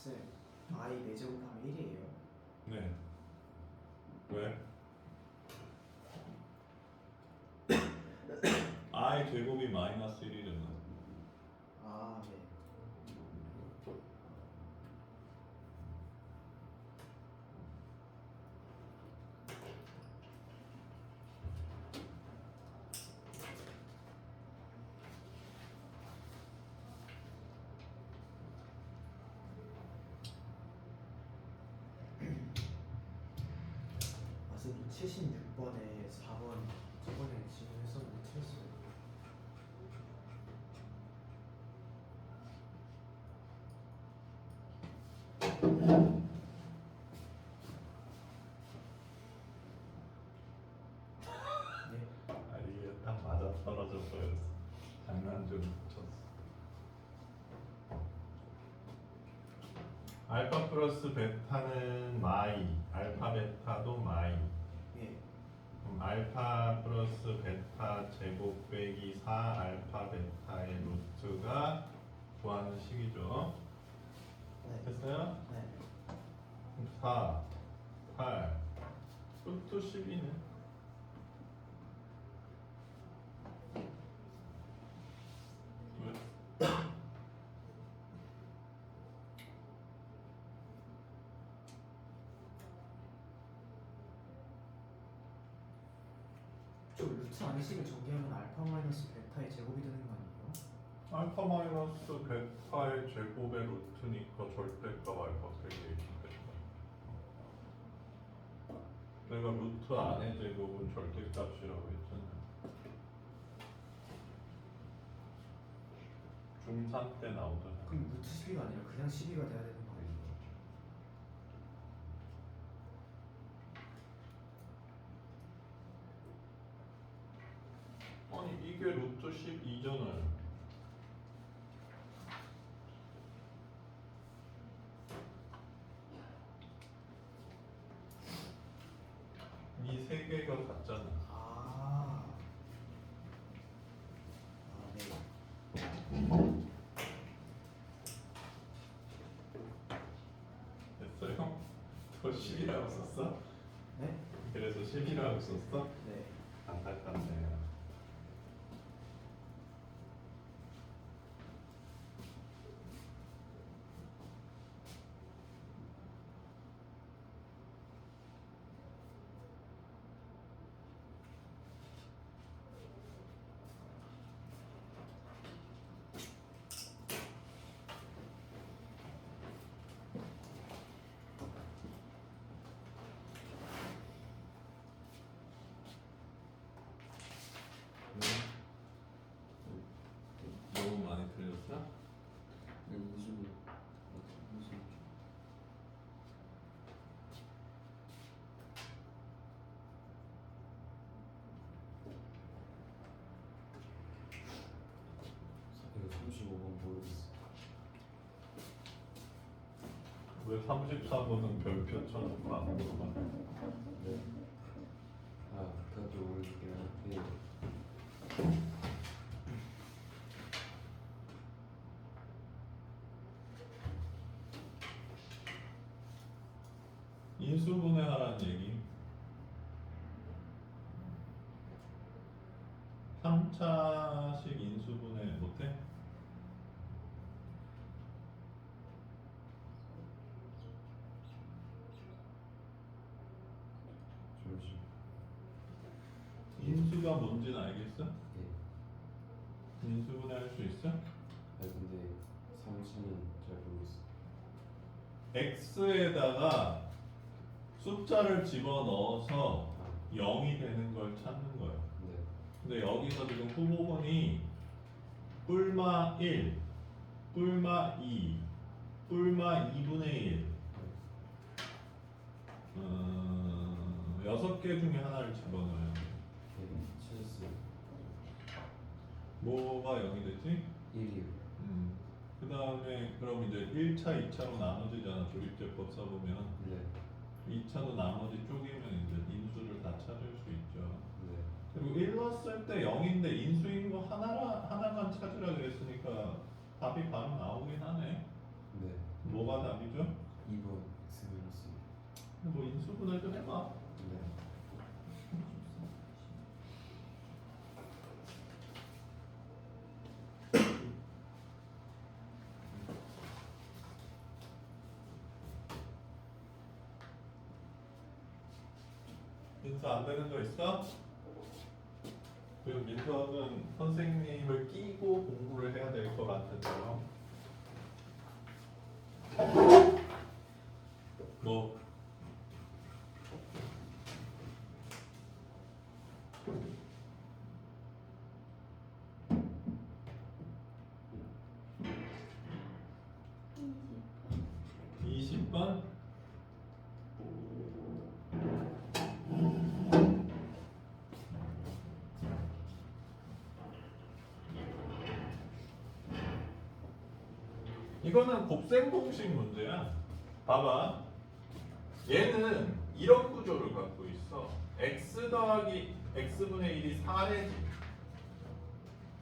쌤, I 4제곱하면 1이에요. 네. 왜? I 제곱이 마이너스 1이잖아. 아, 네. 76번에 4번 저번에 질문했었는데 틀렸어요. 네. 아 이게 딱 맞아 떨어져 버렸어. 장난 좀 쳤어. 알파 플러스 베타는 마이, 알파 베타도 마이. 예. 그럼 알파 플러스 베타 제곱 빼기 4 알파 베타의 루트가 구하는 식이죠. 네. 됐어요? 네. 그럼 4, 8, 루트 12네. 저 루트 안에 식을 전개하면 알파 마이너스 베타의 제곱이 되는 거 아니에요? 알파 마이너스 베타의 제곱의 루트니까 절대값 알파 빼기 H겠다. 내가 루트 안의 제곱은 절대값이라고 했잖아. 중3 때 나오잖아. 그럼 루트 12가 아니라 그냥 12가 돼야 되는 거 아니에요? 아니 이게 루트 12잖아요. 이 세 개가 같잖아. 아. 아, 네. 됐어요? 더 10이라고 썼어? 네? 그래서 10이라고 썼어? 네. 안타깝네요. 너무 많이 틀렸어? 네, 무슨 이거 35번 모르겠어. 왜 34번은 별표 쳐놓고 안 물어봐? 네. 아, 그것도 모르겠긴 한데. 인수분해하라는 얘기. 3차식 인수분해 못해? 잠시. 인수가 뭔지는 알겠어? 네. 인수분해 할 수 있어? 아 근데 3차는 잘 모르겠어. x에다가 숫자를 집어넣어서 아, 0이 되는 걸 찾는 거야. 네. 근데 여기서 지금 후보군이 뿔마 1, 뿔마 2, 뿔마 2분의 1 6개 중에 하나를 집어넣어요. 네. 찾았어요. 뭐가 0이 되지? 1이요. 그 다음에 그럼 이제 1차, 2차로 나눠지잖아. 조립제법 써보면 네. 2차도 나머지 쪼개면 이제 인수를 다 찾을 수 있죠. 네. 그리고 1 넣었을 때 0인데 인수인 거 하나만 찾으라 그랬으니까 답이 바로 나오긴 하네. 네. 뭐가 답이죠? 2번 X 마이너스. 뭐 인수분해 좀 해봐. 네. 인수 안 되는 거 있어? 그리고 민수는 선생님을 끼고 공부를 해야 될 것 같은데요. 뭐 이거는 곱셈 공식 문제야. 봐봐. 얘는 이런 구조를 갖고 있어. x 더하기 x분의 1이 4래지.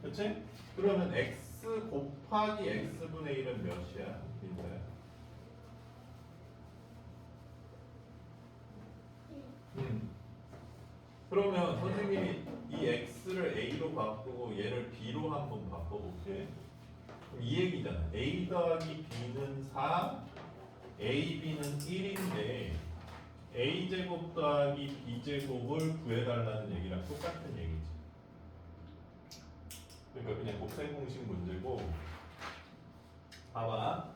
그치? 그러면 x 곱하기 x분의 1은 몇이야? 민서야? 그러면 선생님이 이 x를 a로 바꾸고 얘를 b로 한번 바꿔볼게. 그럼 이 얘기잖아. a 더하기 b는 4, a, b는 1인데 a 제곱 더하기 b 제곱을 구해달라는 얘기랑 똑같은 얘기지. 그러니까 그냥 곱셈 공식 문제고. 봐봐.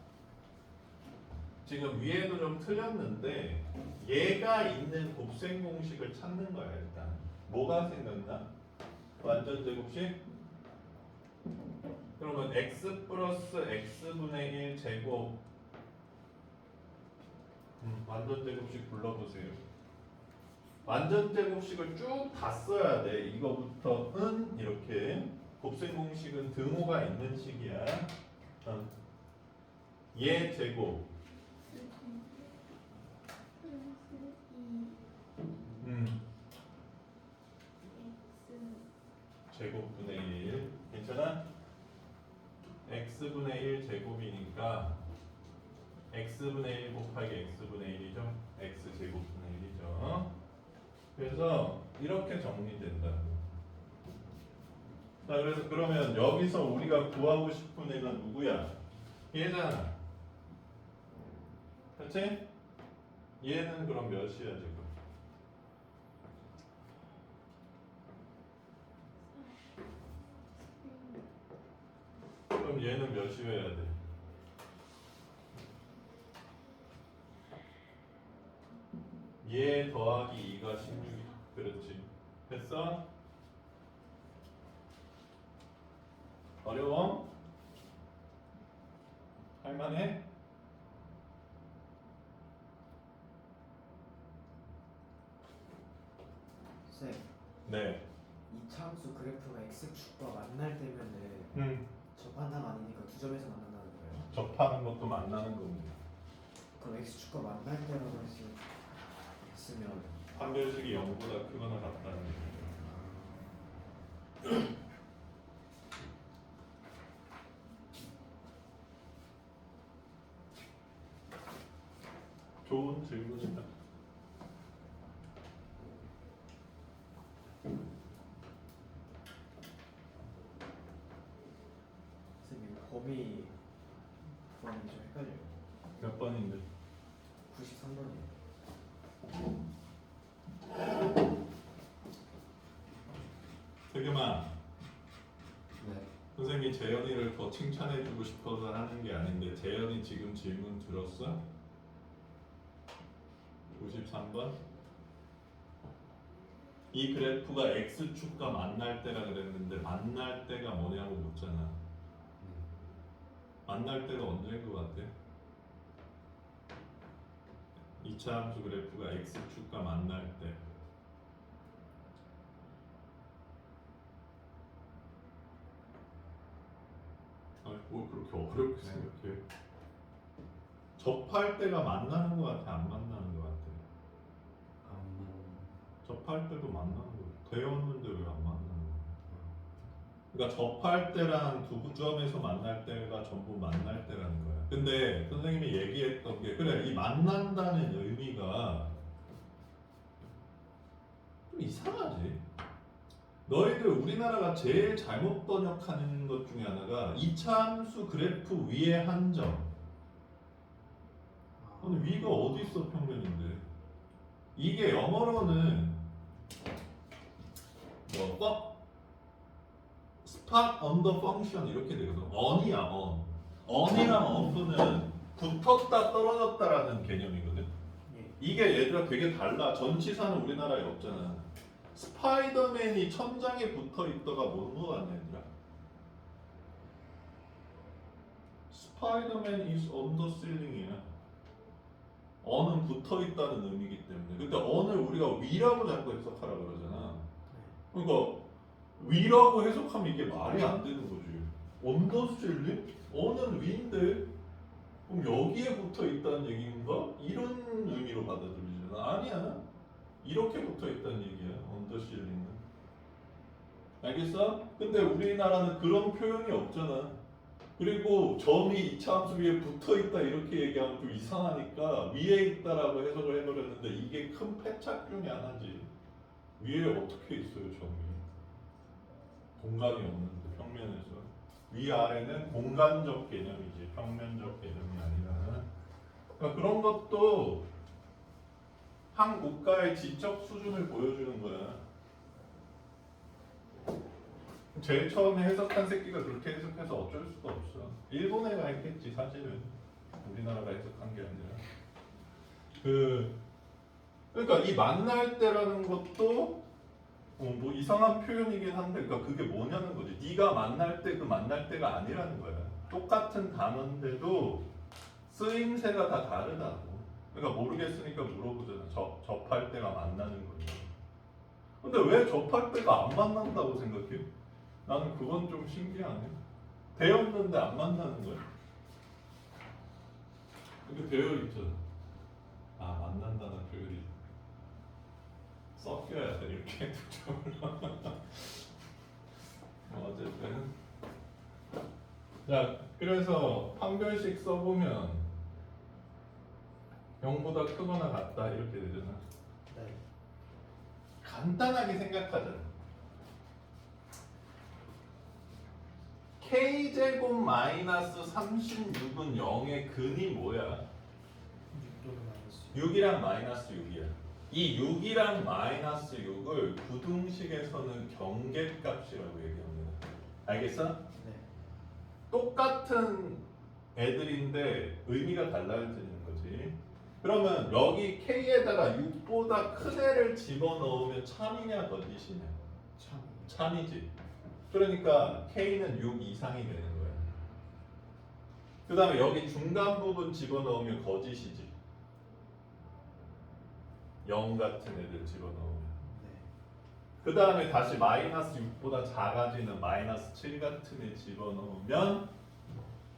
지금 위에도 좀 틀렸는데 얘가 있는 곱셈 공식을 찾는 거야 일단. 뭐가 생겼나? 완전 제곱식? 그러면 x 플러스 x분의 1 제곱 완전 제곱식 불러보세요. 완전 제곱식을 쭉 다 써야 돼. 이거부터는 이렇게 곱셈 공식은 등호가 있는 식이야. 얘 제곱 제곱분의 1 괜찮아? x분의 1 제곱이니까 x분의 1 곱하기 x분의 1이죠. x 제곱분의 1이죠. 그래서 이렇게 정리된다고. 자, 그래서 그러면 여기서 우리가 구하고 싶은 애가 누구야? 얘잖아. 그렇지? 얘는 그럼 몇이야 지금? 그럼 얘는 몇이어야 돼? 얘 더하기 2가 16이 그렇지. 됐어? 어려워? 할만해? 쌤, 네. 이차함수 그래프가 x축과 만날 때면은 접한함 아니니까 두 점에서 만난다는 거예요? 접하는 것도 만나는 겁니다. 그럼 x축과 만날 때라고 했으면 판별식이 0보다 크거나 같다는 얘기죠. 좋은 질문이다. 쌤, 이거 범위 구하는 게 좀 헷갈려요. 몇 번인데? 93번이에요. 세겸아, 네. 선생님이 재현이를 더 칭찬해주고 싶어서 하는 게 아닌데 재현이 지금 질문 들었어? 93번? 이 그래프가 x축과 만날 때라 그랬는데 만날 때가 뭐냐고 묻잖아. 만날 때가 언제인 것 같아? 2차 함수 그래프가 x축과 만날 때. 아니 뭘 그렇게 어렵게 생각해? 접할 때가 만나는 것 같아? 안 만나는 것 같아? 접할 때도 만나는 거 되었는데 왜 안 만나는 거야? 그러니까 접할 때랑 두 점에서 만날 때가 전부 만날 때라는 거야. 근데 선생님이 얘기했던 게 그래 이 만난다는 의미가 좀 이상하지. 너희들 우리나라가 제일 잘못 번역하는 것 중에 하나가 이차함수 그래프 위에 한 점. 아니 위가 어디 있어 평면인데? 이게 영어로는 뭐 spot on the function 이렇게 되거든. on이야 on. on이랑 off는 붙었다 떨어졌다라는 개념이거든. 예. 이게 얘들아 되게 달라. 전치사는 우리나라에 없잖아. 스파이더맨이 천장에 붙어 있다가 뭔 거 같냐 얘들아? Spider-Man is on the ceiling이야. on은 붙어 있다는 의미이기 때문에. 근데 on을 우리가 위라고 자꾸 해석하라 그러잖아. 그러니까 위라고 해석하면 이게 말이 안 되는 거지. on the ceiling? on은 위인데 그럼 여기에 붙어 있다는 얘기인가? 이런 의미로 받아들이잖아. 아니야. 이렇게 붙어 있다는 얘기야. 언더실링은. 알겠어? 근데 우리나라는 그런 표현이 없잖아. 그리고 점이 이차함수 위에 붙어 있다 이렇게 얘기하면 좀 이상하니까 위에 있다라고 해석을 해버렸는데 이게 큰 패착 중에 하나지. 위에 어떻게 있어요 점이? 공간이 없는데 평면에서. 위아래는 공간적 개념이지 평면적 개념이 아니라. 그러니까 그런 것도 한 국가의 지적 수준을 보여주는 거야. 제일 처음에 해석한 새끼가 그렇게 해석해서 어쩔 수가 없어. 일본 애가 했겠지 사실은. 우리나라가 해석한 게 아니라. 그러니까 이 만날 때라는 것도 뭐 이상한 표현이긴 한데, 그러니까 그게 뭐냐는 거지. 네가 만날 때 그 만날 때가 아니라는 거야. 똑같은 단어인데도 쓰임새가 다 다르다고. 그러니까 모르겠으니까 물어보잖아. 접할 때가 만나는 거지. 근데 왜 접할 때가 안 만난다고 생각해? 나는 그건 좀 신기하네. 되었는데 안 만나는 거야. 근데 되어 있잖아. 아 만난다는 표현이 섞여야 돼 이렇게 특정으로. 어쨌든 자 그래서 판별식 써보면 0보다 크거나 같다 이렇게 되잖아. 네. 간단하게 생각하자. k제곱 마이너스 36은 0의 근이 뭐야? 6이랑 마이너스 6이야. 이 6이랑 마이너스 6을 부등식에서는 경계값이라고 얘기합니다. 알겠어? 네. 똑같은 애들인데 의미가 달라지는 거지. 그러면 여기 k에다가 6보다 큰 애를 집어넣으면 참이냐 거짓이냐? 참. 참이지. 그러니까 k는 6 이상이 되는 거야. 그 다음에 여기 중간 부분 집어넣으면 거짓이지. 0 같은 애들 집어넣으면. 네. 그 다음에 다시 마이너스 6보다 작아지는 마이너스 7 같은 애 집어넣으면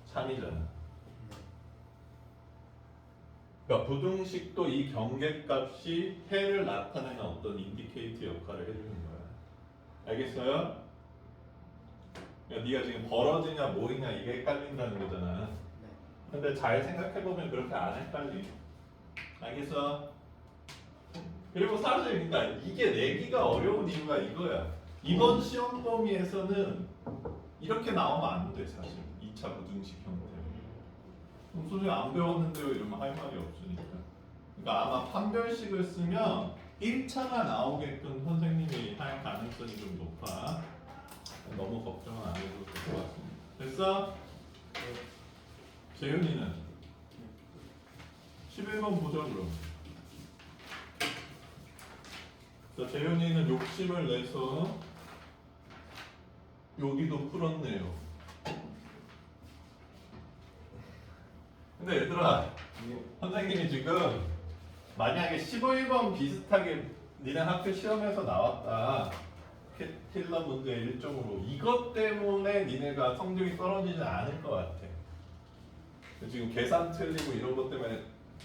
참이잖아. 네. 그러니까 부등식도 이 경계값이 해를 나타내는 어떤 인디케이터 역할을 해주는 거야. 알겠어요? 그러니까 네가 지금 벌어지냐 뭐이냐 이게 헷갈린다는 거잖아. 네. 근데 잘 생각해보면 그렇게 안 헷갈리. 알겠어? 그리고 사실 그러니까 이게 내기가 어려운 이유가 이거야. 이번 시험 범위에서는 이렇게 나오면 안 돼 사실. 2차 부등식 형태. 선생님 안 배웠는데요 이러면 할 말이 없으니까. 그러니까 아마 판별식을 쓰면 1차가 나오게끔 선생님이 할 가능성이 좀 높아. 너무 걱정은 안 해도 될 것 같습니다. 됐어? 재윤이는 11번 보자 그럼. 자, 재윤이는 욕심을 내서 여기도 풀었네요. 근데 얘들아, 선생님이 지금 만약에 11번 비슷하게 니네 학교 시험에서 나왔다. 킬러 문제 일종으로 이것 때문에 니네가 성적이 떨어지지 않을 것 같아. 지금 계산 틀리고 이런 것 때문에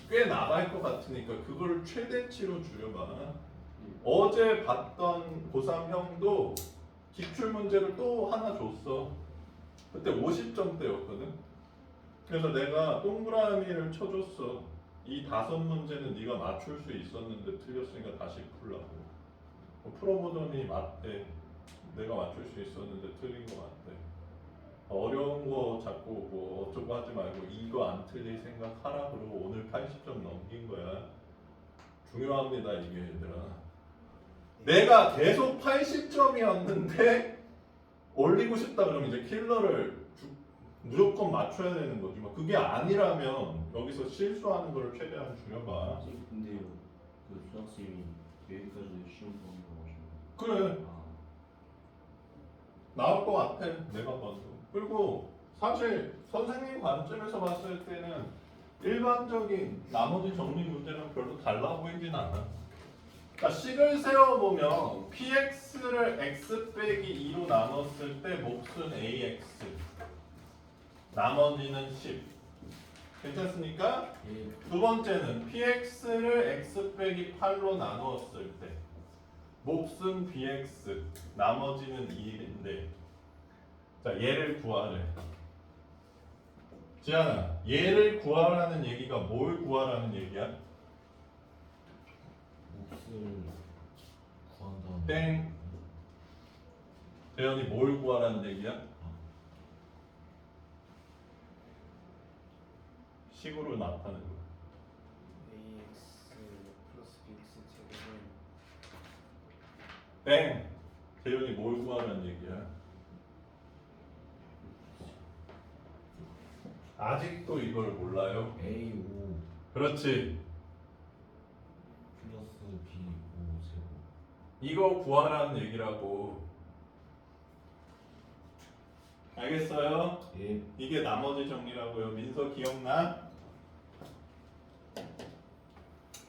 꽤 나갈 것 같으니까 그걸 최대치로 줄여봐. 어제 봤던 고3형도 기출문제를 또 하나 줬어. 그때 50점대였거든. 그래서 내가 동그라미를 쳐줬어. 이 5문제는 네가 맞출 수 있었는데 틀렸으니까 다시 풀라고. 풀어보더니 맞대. 내가 맞출 수 있었는데 틀린 거 맞대. 어려운 거 자꾸 뭐 어쩌고 하지 말고 이거 안 틀릴 생각하라 그러고 오늘 80점 넘긴 거야. 중요합니다 이게 얘들아. 내가 계속 80점이었는데 올리고 싶다 그러면 이제 킬러를 무조건 맞춰야 되는 거지. 그게 아니라면 여기서 실수하는 거를 최대한 줄여봐. 선생님 근데요 그 수학쌤이 여기까지 시험 범위라고 하시는 그래. 나올 것 같아 내가 봐도. 그리고 사실 선생님 관점에서 봤을 때는 일반적인 나머지 정리 문제랑 별로 달라 보이진 않아. 그러니까 식을 세워보면 px를 x 빼기 2로 나눴을 때 몫은 ax 나머지는 10. 괜찮습니까? 예. 두 번째는 px를 x 빼기 8로 나누었을 때 몫은 bx 나머지는 2인데 자 얘를 구하래. 지안아 얘를 구하라는 얘기가 뭘 구하라는 얘기야? 몫을 구한 다음에 땡. 대현이 뭘 구하라는 얘기야? 식으로 나타내는 거야. ax 플러스 bx 제곱은 땡. 대현이 뭘 구하라는 얘기야? 아직도 이걸 몰라요? A5 그렇지. 플러스 B5 제곱. 이거 구하라는 얘기라고. 알겠어요? 예. 이게 나머지 정리라고요. 민서 기억나?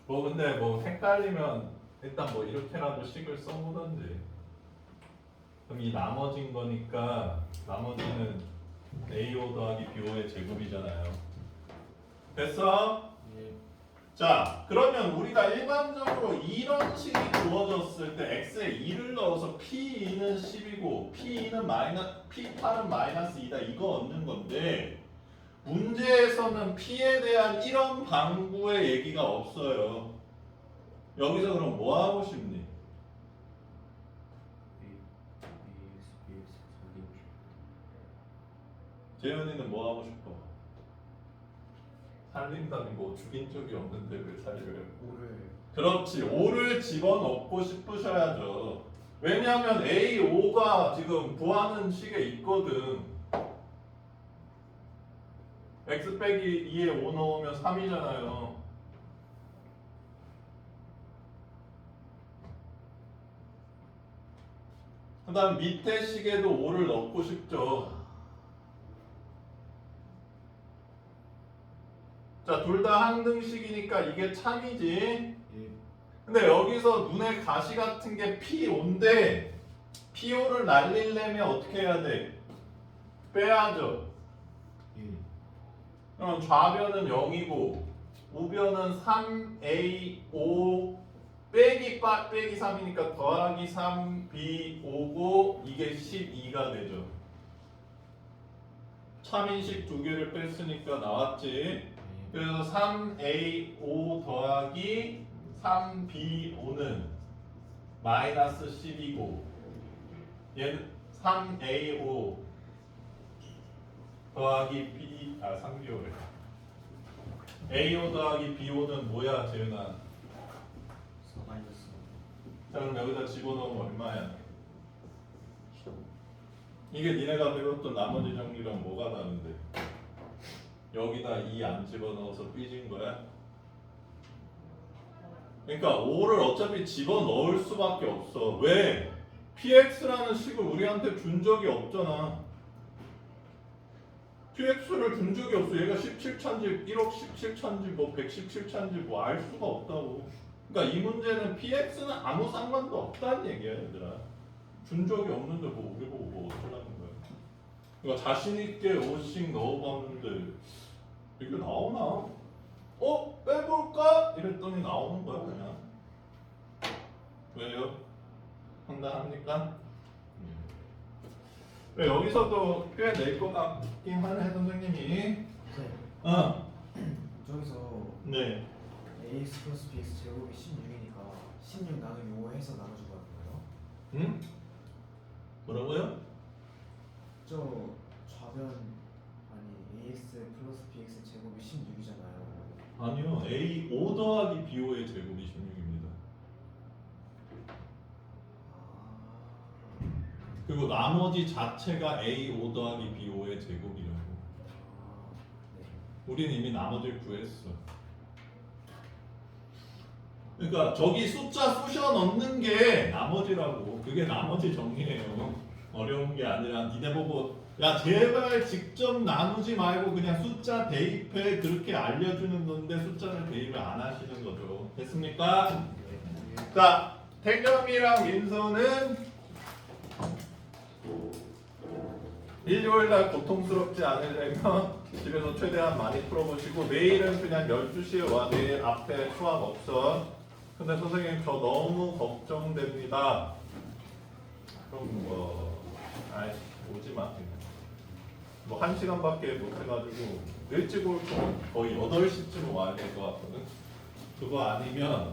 뭐 근데 뭐 헷갈리면 일단 뭐 이렇게라도 식을 써보던지. 그럼 이 나머진 거니까 나머지는 A5 더하기 B5의 제곱이잖아요. 됐어? 예. 자, 그러면 우리가 일반적으로 이런 식이 주어졌을 때 x에 2를 넣어서 p2는 10이고 p2는 p8은 마이너스 2다 이거 얻는 건데 문제에서는 p에 대한 이런 방구의 얘기가 없어요. 여기서 그럼 뭐 하고 싶니? ax bx 살리고 싶다. 재현이는 뭐 하고 싶어? 살린다는 거 죽인 적이 없는데 왜 살려요? 5를 그렇지. 5를 집어넣고 싶으셔야죠. 왜냐하면 A5가 지금 구하는 식에 있거든. x 빼기 2에 5 넣으면 3이잖아요. 그 다음 밑에 식에도 5를 넣고 싶죠. 자, 둘 다 항등식이니까 이게 참이지. 예. 근데 여기서 눈에 가시 같은 게 P5인데 P5를 날리려면 어떻게 해야 돼? 빼야죠. 예. 그럼 좌변은 0이고 우변은 3A5 빼기 3이니까 더하기 3B5고 이게 12가 되죠. 참인식 두 개를 뺐으니까 나왔지. 그래서 3A5 더하기 3B5는 마이너스 10이고 얘는 3A5 더하기 3B5래. A5 더하기 B5는 뭐야 재윤아? 4 마이너스 자 그럼 여기다 집어넣으면 얼마야? 이게 니네가 배웠던 나머지 정리랑 뭐가 다른데? 여기다 2 안 집어넣어서 삐진 거야? 그러니까 5를 어차피 집어넣을 수밖에 없어. 왜? px라는 식을 우리한테 준 적이 없잖아. px를 준 적이 없어. 얘가 17차인지 1억 17차인지 뭐 117차인지 뭐 알 수가 없다고. 그러니까 이 문제는 px는 아무 상관도 없다는 얘기야 얘들아. 준 적이 없는데 뭐 우리 보고 뭐 어쩌라는 거야. 그러니까 자신 있게 5씩 넣어봤는데 이게 나오나? 빼볼까? 이랬더니 나오는 거야 그냥. 왜요? 판단합니까? 왜 여기서도 꽤 낼 것 같긴 하네 선생님이. 네. 저기서 네. ax 플러스 bx 제곱이 16이니까 16 나누기 5 해서 나눠주고 하는 거예요? 응? 뭐라고요? 저 좌변 아니 ax 플러스 bx 제곱이 16이잖아요. 아니요. A5 더하기 B5의 제곱이 16입니다. 그리고 나머지 자체가 A5 더하기 B5의 제곱이라고. 네. 우린 이미 나머지를 구했어. 그러니까 저기 숫자 쑤셔 넣는 게 나머지라고. 그게 나머지 정리예요. 어려운 게 아니라 니네 보고 야 제발 직접 나누지 말고 그냥 숫자 대입해 그렇게 알려주는 건데 숫자를 대입을 안 하시는 거죠. 됐습니까? 자 태겸이랑 민서는 일요일날 고통스럽지 않으려면 집에서 최대한 많이 풀어보시고 내일은 그냥 12시에 와. 내일 앞에 수학 없어. 근데 선생님 저 너무 걱정됩니다. 그럼 아이 오지마. 뭐 1시간밖에 못 해가지고 일찍 올 거면 거의 8시쯤 와야 될 것 같거든. 그거 아니면